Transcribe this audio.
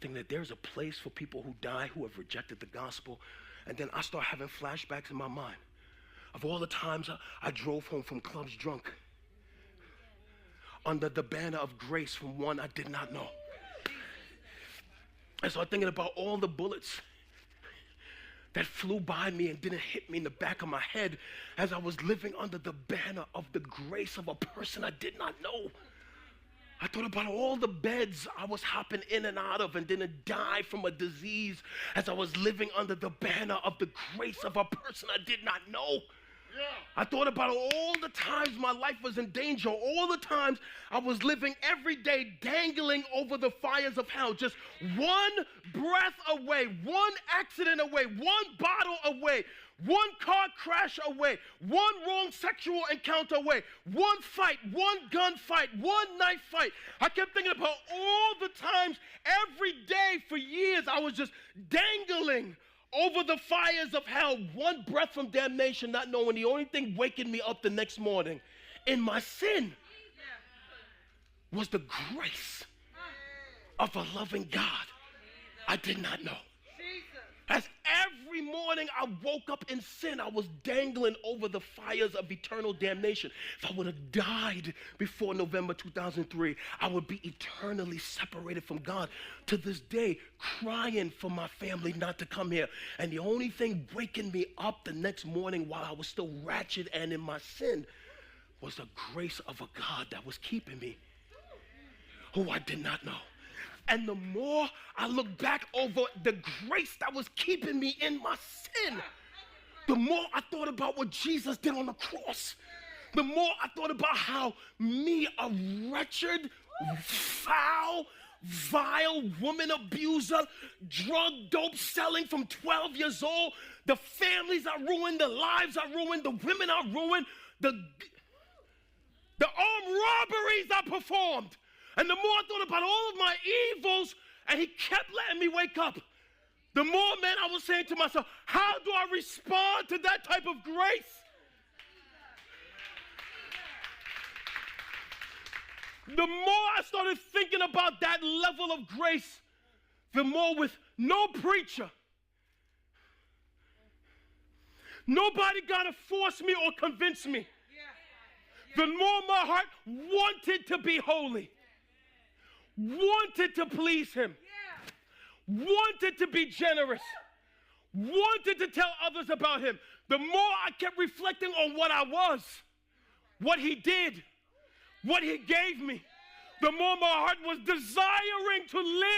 thinking that there's a place for people who die who have rejected the gospel. And then I start having flashbacks in my mind of all the times I drove home from clubs drunk under the banner of grace from one I did not know. I started thinking about all the bullets that flew by me and didn't hit me in the back of my head as I was living under the banner of the grace of a person I did not know. I thought about all the beds I was hopping in and out of and didn't die from a disease as I was living under the banner of the grace of a person I did not know. I thought about all the times my life was in danger, all the times I was living every day dangling over the fires of hell, just one breath away, one accident away, one bottle away, one car crash away, one wrong sexual encounter away, one fight, one gun fight, one knife fight. I kept thinking about all the times every day for years I was just dangling over the fires of hell, one breath from damnation, not knowing the only thing waking me up the next morning in my sin was the grace of a loving God I did not know. As every morning I woke up in sin, I was dangling over the fires of eternal damnation. If I would have died before November 2003, I would be eternally separated from God. To this day, crying for my family not to come here. And the only thing waking me up the next morning while I was still ratchet and in my sin was the grace of a God that was keeping me, who I did not know. And the more I look back over the grace that was keeping me in my sin, the more I thought about what Jesus did on the cross. The more I thought about how me, a wretched, foul, vile woman abuser, drug dope selling from 12 years old, the families I ruined, the lives I ruined, the women I ruined, the armed robberies I performed. And the more I thought about all of my evils, and he kept letting me wake up, the more, man, I was saying to myself, how do I respond to that type of grace? The more I started thinking about that level of grace, the more with no preacher, nobody got to force me or convince me, the more my heart wanted to be holy, wanted to please him, wanted to be generous, wanted to tell others about him. The more I kept reflecting on what I was, what he did, what he gave me, the more my heart was desiring to live